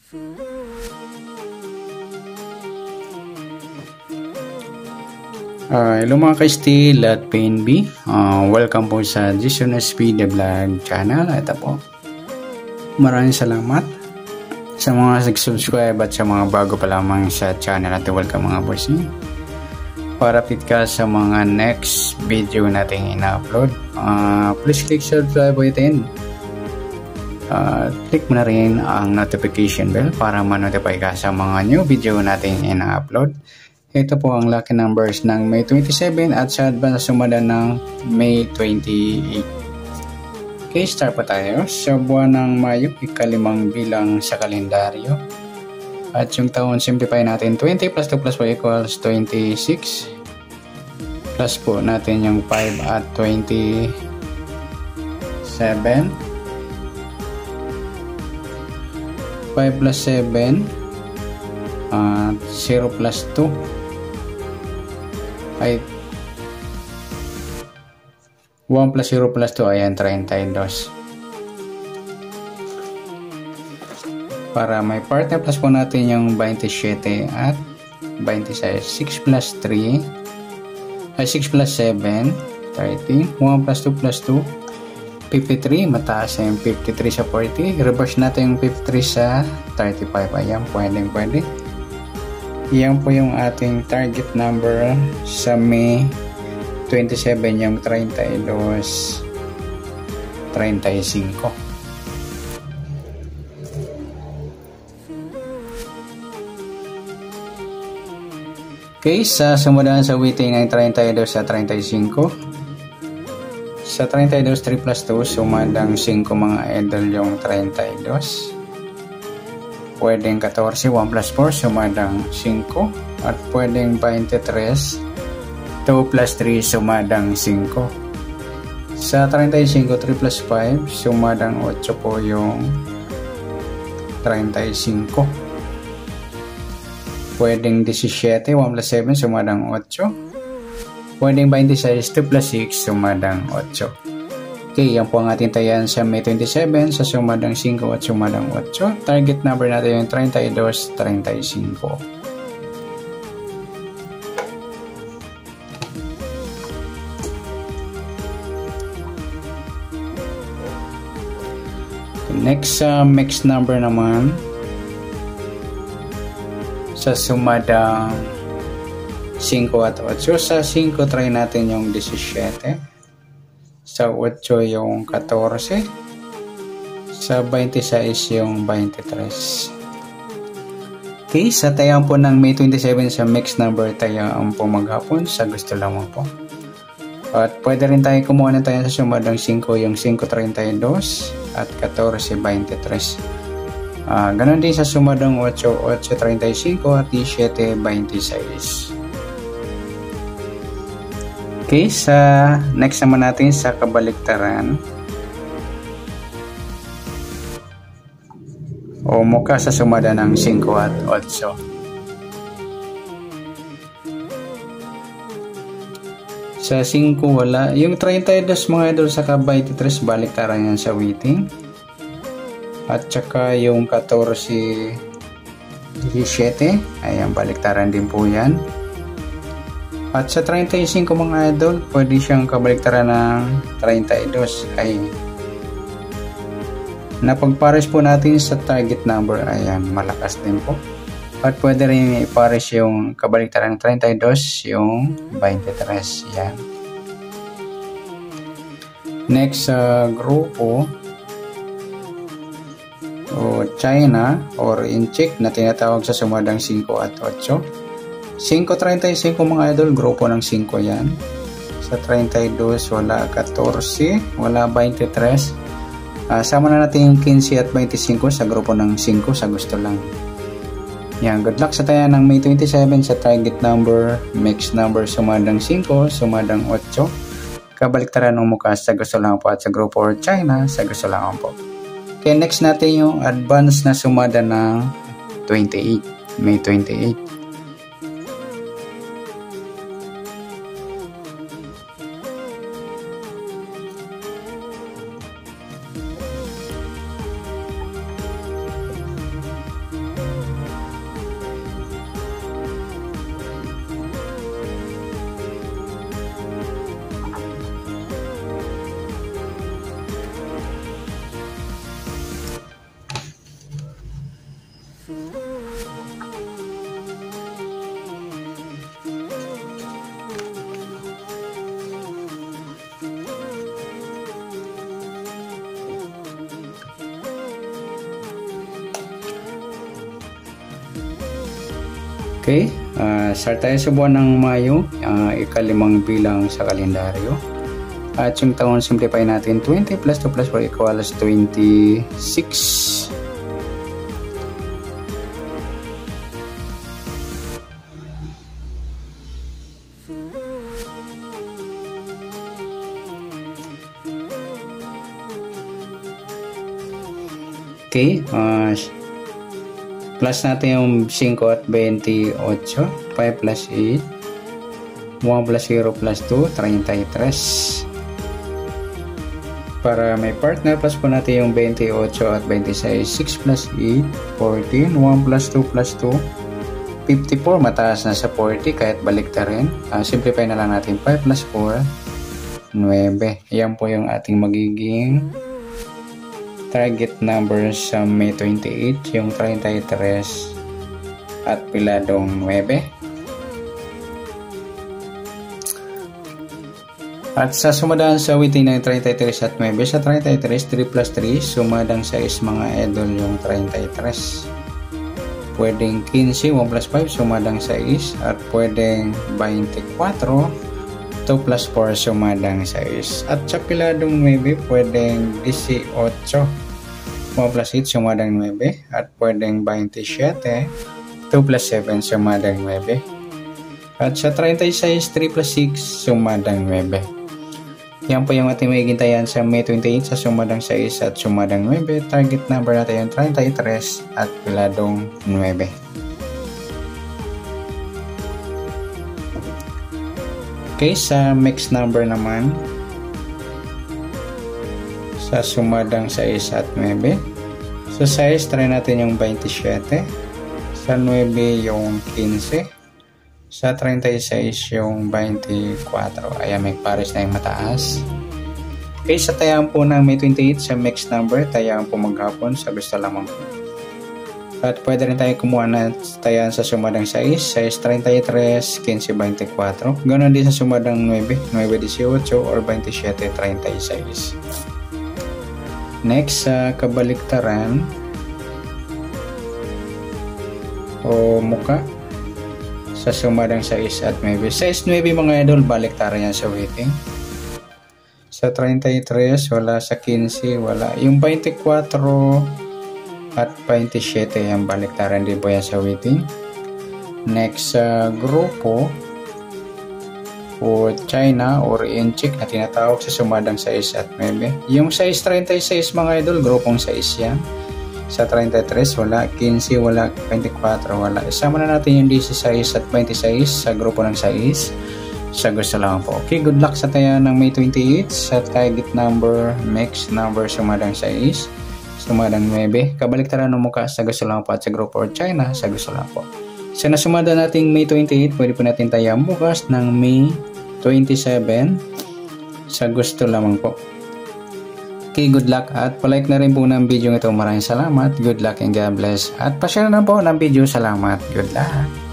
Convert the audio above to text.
Hello mga ka-steel at PNB, welcome po sa Jason SP The Vlog channel. Ito po, maraming salamat sa mga nag-subscribe at sa mga bago pa lamang sa channel natin. Welcome mga boys. Para update ka sa mga next video nating ina-upload, please click subscribe button. Click mo na rin ang notification bell para ma-notify ka sa mga new video nating ina-upload. Ito po ang lucky numbers ng May 27 at sa advance sumada ng May 28. Okay, start po tayo. Sa buwan ng Mayo, ikalimang bilang sa kalendaryo. At yung taon, simplify natin. 20 plus 2 plus 4 equals 26. Plus po natin yung 5 at 27. 5 plus 7. 0 plus 2 ay 1 plus 0 plus 2 ayan 32. Para may partner plus po natin yung 27 at 26. 6 plus 3 ay 6 plus 7 30. 1 plus 2 plus 2 53. Mataas yung 53 sa 40. Reverse natin yung 53 sa 35. Ayan, pwede. Yan po yung ating target number sa May 27, yung 32, 35. Okay, sa sumudahan sa waiting ng 32 sa 35. Sa 32, 3 plus 2, sumadang 5 mga idol yung 32. Pwedeng 14, 1 plus 4, sumadang 5. At pwedeng 23, 2 plus 3, sumadang 5. Sa 35, 3 plus 5, sumadang 8 po yung 35. Pwedeng 17, 1 plus 7, sumadang 8. Pwedeng 26, 2 plus 6, sumadang 8. Okay, yan po ang ating tayan sa May 27 sa sumadang 5 at sumadang 8. Target number natin yung 32, 35. Next, mixed number naman. Sa sumadang 5 at 8. Sa 5, try natin yung 17. Sa 8 yung 14. Sa 26 yung 23. Okay, sa tayang po ng May 27 sa mixed number, tayang po maghapon sa gusto lamang po. At pwede rin tayo kumuha na tayo sa sumadang 5, yung 5.32 at 14.23. Ganon din sa sumadang 8, 8.35 at 17.26. Okay, sa next naman natin sa kabaliktaran. O mukha sa sumada ng 5 at 8. Sa 5 wala. Yung 32 mga idol sa 23 baliktaran yan sa waiting. At saka yung 14, 17. Ayan, baliktaran din po yan. At sa 35 mga idol, pwede siyang kabaliktaran ng 32 ay napagpares po natin sa target number. Ayan, malakas din po. At pwede rin ipares yung kabaliktaran ng 32, yung 23. Yan. Next sa grupo o China or Incheck na tinatawag sa sumadang 5 at 8. 5.35 mga idol, grupo ng 5 yan. Sa 32 wala 14, wala 23. Sama na natin yung 15 at 25 sa grupo ng 5 sa gusto lang. Yan, good luck sa tayan ng May 27 sa target number, mixed number, sumadang 5, sumadang 8. Kabaliktaran ng mukha sa gusto lang po at sa grupo or China sa gusto lang po. Okay, next natin yung advance na sumada ng 28, May 28. Okay, start tayo sa buwan ng Mayo, ikalimang bilang sa kalendaryo. At yung taon, simplify natin. 20 plus 2 plus 4 equals 26. Okay, plus natin yung 5 at 28. 5 plus 8. 1 plus 0 plus 2, 33. Para may partner, plus po natin yung 28 at 26. 6 plus 8, 14. 1 plus 2 plus 2, 54. Mataas na sa 40 kahit balikta rin. Simplify na lang natin. 5 plus 4, 9. Yan po yung ating magiging target number sa May 28, yung 33 at piladong 9. At sa sumadaan sa within ng 33 at 9, sa 33, 3 plus 3, sumadang 6 mga idol yung 33. Pwedeng 15, 1 plus 5, sumadang 6. At pwedeng 24, 2 plus 4, sumadang 6. At sa piladong 9, pwedeng 18, 1 plus 8, sumadang 9. At pwedeng 27, 2 plus 7, sumadang 9. At sa 36, 3 plus 6, sumadang 9. Yan po yung ating mahigintayan sa May 28 sa sumadang 6 at sumadang 9. Target number natin yung 33 at piladong 9. Okay, sa mixed number naman, sa sumadang 6 at 9. Sa 6, try natin yung 27. Sa 9, yung 15. Sa 36, yung 24. Ayan, may pares na yung mataas. Okay, sa tayaan po ng May 28 sa mixed number, tayaan po maghapon sa gusto lamang. At pwede rin tayo kumuha na tayaan sa sumadang 6, 6, 33, 15, 24. Ganon din sa sumadang 9, 9, 18 or 27, 36. Next, sa kabaliktaran o muka, sa sumadang 6 at 9. 6, 9 mga idol, baliktaran yan sa waiting. Sa 33, wala. Sa 15, wala. Yung 24 at 27, yung baliktaran din po yan sa waiting. Next, sa grupo o China or Inchik na tinatawag sa sumadang 6 at 9. Yung 6, 36 mga idol, grupong 6 yan. Sa 33, wala. 15, wala. 24, wala. Isama na natin yung 16 at 26 sa grupo ng 6. Sa gusto lang po. Okay, good luck sa tayo ng May 28. Sa target number, mixed number, sumadang 6. Sumadang 9. Kabaliktaran ng mukha sa gusto lang po at sa grupo or China, sa gusto lang po. Sa nasumada nating May 28, pwede po natin tayo bukas ng May 27. Sa gusto lamang po. Okay, good luck at palike na rin po ng video ito. Maraming salamat. Good luck and God bless. At pa-share na po ng video. Salamat. Good luck.